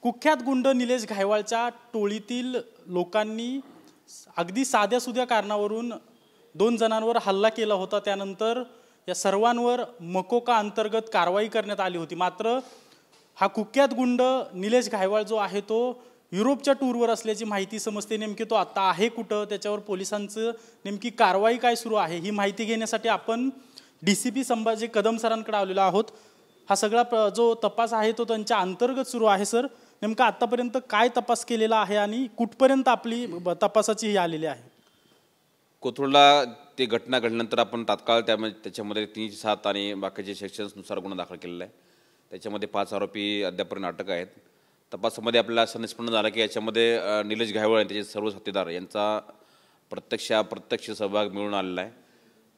कुख्यात गुंड निलेश घायवाळच्या टोळीतील लोकांनी अगदी साध्यासुध्या कारणावरून 2 जणांवर हल्ला केला होता। त्यानंतर या सर्वांवर मकोका अंतर्गत कारवाई करण्यात आली होती। मात्र हा कुख्यात गुंड निलेश घायवाळ जो आहे तो युरोपच्या टूरवर असल्याची माहिती समजते। नेमकी तो आता आहे कुठं, त्याच्यावर पोलिसांचं नेमकी कारवाई काय सुरू आहे ही माहिती घेण्यासाठी आपण DCP संभाजी कदम सरांकडे आलेलो आहोत। हा सगळा जो तपास आहे तो त्यांच्या अंतर्गत सुरू आहे। सर, नेमका आतापर्यंत काय तपास केलेला आहे आणि कुठपर्यंत आपली तपासाची ही आलेली आहे? कोथरूडला ते घटना घडल्यानंतर आपण तात्काळ त्याच्यामध्ये 307 आणि बाकीचे सेक्शन्सनुसार गुन्हा दाखल केलेला आहे। त्याच्यामध्ये 5 आरोपी अद्यापर्यंत अटक आहेत। तपासामध्ये आपल्याला असं निष्पन्न झालं की याच्यामध्ये निलेश घायवाळ आणि त्याचे सर्व साथीदार यांचा प्रत्यक्ष सहभाग मिळून आलेला आहे।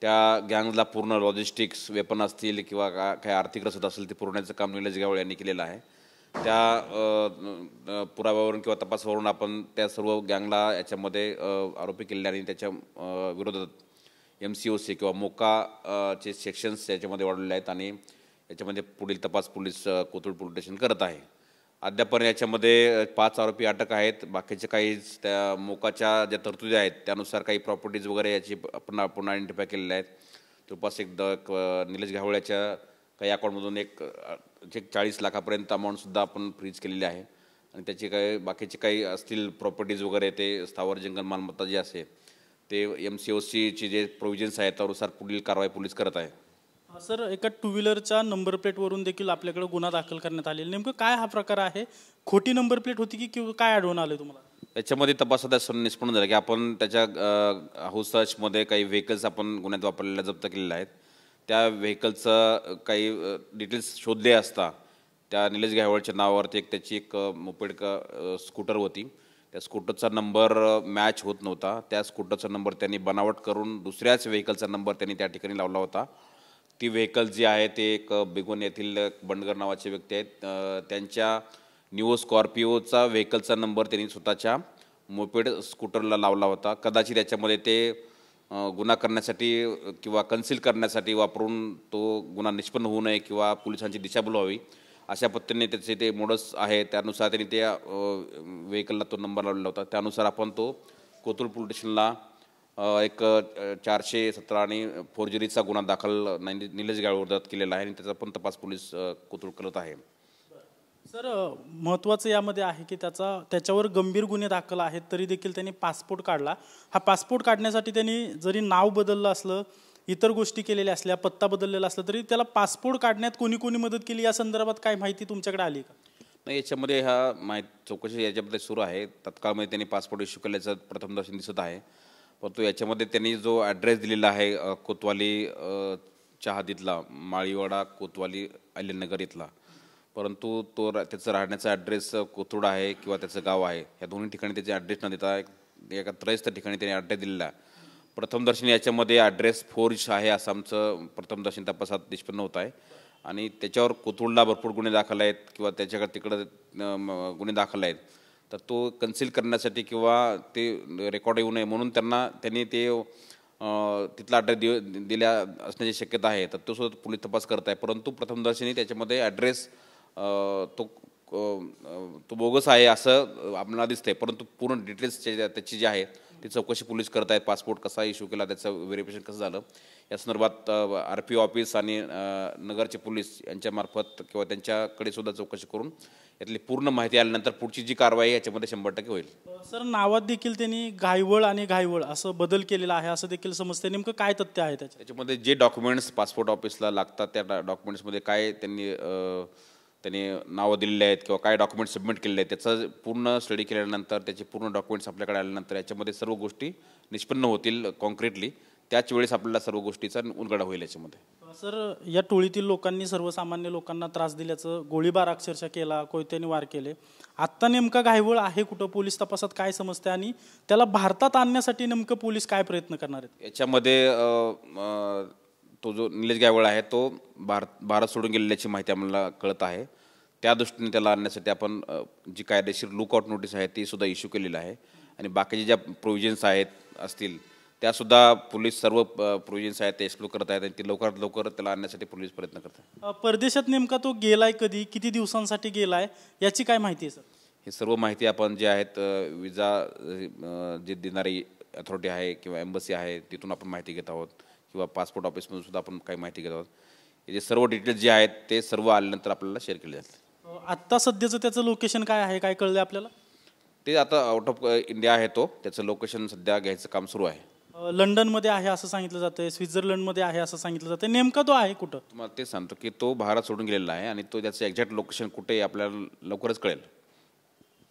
त्या गँगला पूर्ण लॉजिस्टिक्स, वेपन असतील किंवा काय आर्थिक रसद असेल ते पुरवण्याचं काम निलेश घायवाळ यांनी केलेलं आहे। त्या पुराव्यावरून किंवा तपासावरून आपण त्या सर्व गँगला याच्यामध्ये आरोपी केलेले आणि त्याच्या विरोधात MCOC किंवा मोका चे सेक्शन्स याच्यामध्ये वाढवलेले आहेत आणि याच्यामध्ये पुढील तपास पोलीस कोथरूड पोलीस स्टेशन करत आहे। अद्यापर्यंत याच्यामध्ये 5 आरोपी अटक आहेत। बाकीचे काही त्या मोकाच्या ज्या तरतुदी आहेत त्यानुसार काही प्रॉपर्टीज वगैरे याची आपण आयडेंटिफाय केलेल्या आहेत। जवळपास निलेश घायवाळच्या काही अकाउंटमधून एक 40 लाखापर्यंत अमाऊंटसुद्धा आपण फ्रीज केलेली आहे आणि त्याची काही बाकीचे काही असतील प्रॉपर्टीज वगैरे ते स्थावर जंगल मालमत्ता जे असेल ते MCOC चे जे प्रोव्हिजन्स आहेत त्यानुसार पुढील कारवाई पोलीस करत आहे। सर, एका 2 व्हीलरच्या नंबर प्लेटवरून देखील आपल्याकडे गुन्हा दाखल करण्यात आलेला, नेमकं काय हा प्रकार आहे? खोटी नंबर प्लेट होती की काय आढळून आलं तुम्हाला? याच्यामध्ये तपासात असं निष्पन्न झालं की आपण त्याच्या हाऊस सर्चमध्ये काही व्हेकल्स आपण गुन्ह्यात वापरलेल्या जप्त केलेल्या आहेत। त्या व्हेकलचं काही डिटेल्स शोधले असता त्या निलेश घायवाळच्या नावावरती त्याची एक मोपेड स्कूटर होती। त्या स्कूटरचा नंबर मॅच होत नव्हता। त्या स्कूटरचा नंबर त्यांनी बनावट करून दुसऱ्याच व्हेकलचा नंबर त्यांनी त्या ठिकाणी लावला होता। ती व्हेकल जी आहे ते एक बिगोन येथील बंडगर नावाचे व्यक्ती आहेत, त्यांच्या न्यू स्कॉर्पिओचा व्हेकलचा नंबर त्यांनी स्वतःच्या मोपेड स्कूटरला लावला होता। कदाचित त्याच्यामध्ये ते गुन्हा करण्यासाठी किंवा कन्सील करण्यासाठी वापरून तो गुन्हा निष्पन्न होऊ नये किंवा पोलिसांची दिशाभूल व्हावी अशा पद्धतीने त्याचे ते मोडस आहे। त्यानुसार त्यांनी त्या व्हेकलला तो नंबर लावलेला होता। त्यानुसार आपण तो कोथरूड पोलीस स्टेशनला एक 417 आणि फोर्जरीचा गुन्हा दाखल निलेश घायवाळविरोधात केलेला आहे आणि त्याचा पण तपास पोलीस कोथरूड करत आहे। सर, महत्त्वाचं यामध्ये आहे की त्याच्यावर गंभीर गुन्हे दाखल आहेत तरी देखील त्यांनी पासपोर्ट काढला। हा पासपोर्ट काढण्यासाठी त्यांनी जरी नाव बदललं असलं, इतर गोष्टी केलेल्या असल्या, पत्ता बदललेला असला तरी त्याला पासपोर्ट काढण्यात कोणी मदत केली या संदर्भात काय माहिती तुमच्याकडे आली का? नाही, याच्यामध्ये चौकशी याच्यामध्ये सुरू आहे। तत्काळमध्ये त्यांनी पासपोर्ट इश्यू केल्याचं प्रथम दर्शन दिसत आहे, परंतु याच्यामध्ये त्यांनी जो ॲड्रेस दिलेला आहे कोतवाली चहादीतला, माळीवाडा कोतवाली अहिल्यानगर इथला, परंतु तो त्याचं राहण्याचा ॲड्रेस कोथरूड आहे किंवा त्याचं गाव आहे, या दोन्ही ठिकाणी त्याचे ॲड्रेस न देता एका त्रयस्थ ठिकाणी त्यांनी ॲड्रेस दिलेला आहे। प्रथमदर्शन याच्यामध्ये ॲड्रेस फोर्ज आहे असं आमचं प्रथमदर्शन तपासात निष्पन्न होत आहे आणि त्याच्यावर कोथरूडला भरपूर गुन्हे दाखल आहेत किंवा त्याच्याकडे तिकडं गुन्हे दाखल आहेत, तर तो कन्सील करण्यासाठी किंवा ते रेकॉर्ड येऊ नये म्हणून त्यांनी ते तिथला ॲड्रेस दिल्या असण्याची शक्यता आहे, तर तो सुद्धा पोलीस तपास करत आहे। परंतु प्रथमदर्शनी त्याच्यामध्ये ॲड्रेस तो बोगस आहे असं आपल्याला दिसतंय, परंतु पूर्ण डिटेल्स त्याची जी आहे ती चौकशी पोलीस करत आहेत। पासपोर्ट कसा इश्यू केला, त्याचं व्हेरिफिकेशन कसं झालं या संदर्भात RPO ऑफिस आणि नगरचे पोलीस यांच्यामार्फत किंवा त्यांच्याकडे सुद्धा चौकशी करून यातली पूर्ण माहिती आल्यानंतर पुढची जी कारवाई याच्यामध्ये 100% होईल। सर, नावात देखील त्यांनी घायवळ आणि घायवळ असं बदल केलेला आहे असं देखील समजते, नेमकं काय तथ्य आहे त्याच्यामध्ये? जे डॉक्युमेंट्स पासपोर्ट ऑफिसला लागतात त्या डॉक्युमेंट्समध्ये काय त्यांनी नावं दिलेले आहेत किंवा काय डॉक्युमेंट्स सबमिट केलेले आहेत त्याचा पूर्ण स्टडी केल्यानंतर त्याचे पूर्ण डॉक्युमेंट्स आपल्याकडे आल्यानंतर याच्यामध्ये सर्व गोष्टी निष्पन्न होतील कॉन्क्रीटली, त्याच वेळेस आपल्याला सर्व गोष्टीचा उलगडा होईल याच्यामध्ये। सर, या टोळीतील लोकांनी सर्वसामान्य लोकांना त्रास दिल्याचं, गोळीबार अक्षरशः केला, कोयत्याने वार केले, आत्ता नेमका घायवळ आहे कुठं, पोलीस तपासात काय समजते आणि त्याला भारतात आणण्यासाठी नेमकं पोलीस काय प्रयत्न करणार आहेत? याच्यामध्ये तो जो निलेश घायवाळ आहे तो भारत सोडून गेलेल्याची माहिती आम्हाला कळत आहे। त्या दृष्टीने त्याला आणण्यासाठी आपण जी कायदेशीर लुकआउट नोटीस आहे ती सुद्धा इश्यू केलेली आहे आणि बाकीचे ज्या प्रोव्हिजन्स असतील त्यासुद्धा पोलीस सर्व प्रोव्हिजन्स आहेत ते एक्सप्लोर करत आहेत आणि ते लवकरात लवकर त्याला आणण्यासाठी पोलीस प्रयत्न करतात। परदेशात नेमका तो गेलाय कधी, किती दिवसांसाठी गेलाय याची काय माहिती आहे सर? हे सर्व माहिती आपण जे आहेत विजा जे देणारी अथॉरिटी आहे किंवा एम्बसी आहे तिथून आपण माहिती घेत आहोत किंवा पासपोर्ट ऑफिसमधून सुद्धा आपण काही माहिती घेत आहोत. हे जे सर्व डिटेल्स जे आहेत ते सर्व आल्यानंतर आपल्याला शेअर केले जातील. आत्ता सध्याचं त्याचं लोकेशन काय आहे, काय कळलं आपल्याला? ते आता आउट ऑफ इंडिया आहे तो, त्याचं लोकेशन सध्या घ्यायचं काम सुरू आहे. लंडनमध्ये आहे असं सांगितलं जातंय, स्वित्झर्लंडमध्ये आहे असं सांगितलं जातंय, नेमका तो आहे कुठं? तुम्हाला ते सांगतो की तो भारत सोडून गेलेला आहे आणि तो त्याचं एक्झॅक्ट लोकेशन कुठे आपल्याला लवकरच कळेल.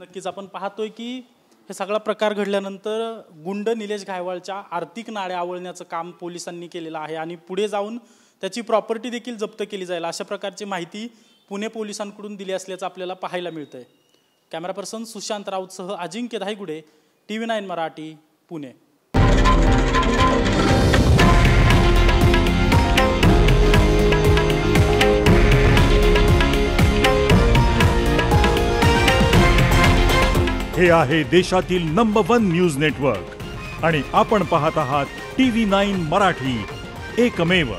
नक्कीच आपण पाहतोय की हे सगळा प्रकार घडल्यानंतर गुंड निलेश घायवाळच्या आर्थिक नाड्या आवळण्याचं काम पोलिसांनी केलेलं आहे आणि पुढे जाऊन त्याची प्रॉपर्टी देखील जप्त केली जाईल अशा प्रकारची माहिती पुणे पोलिसांकडून दिली असल्याचं आपल्याला पाहायला मिळतंय. कॅमेरा पर्सन सुशांत राऊतसह अजिंक्य धायगुडे, TV9 मराठी, पुणे. हे आहे देशातील नंबर 1 न्यूज नेटवर्क आणि आपण पाहत आहात TV9 मराठी, एकमेव.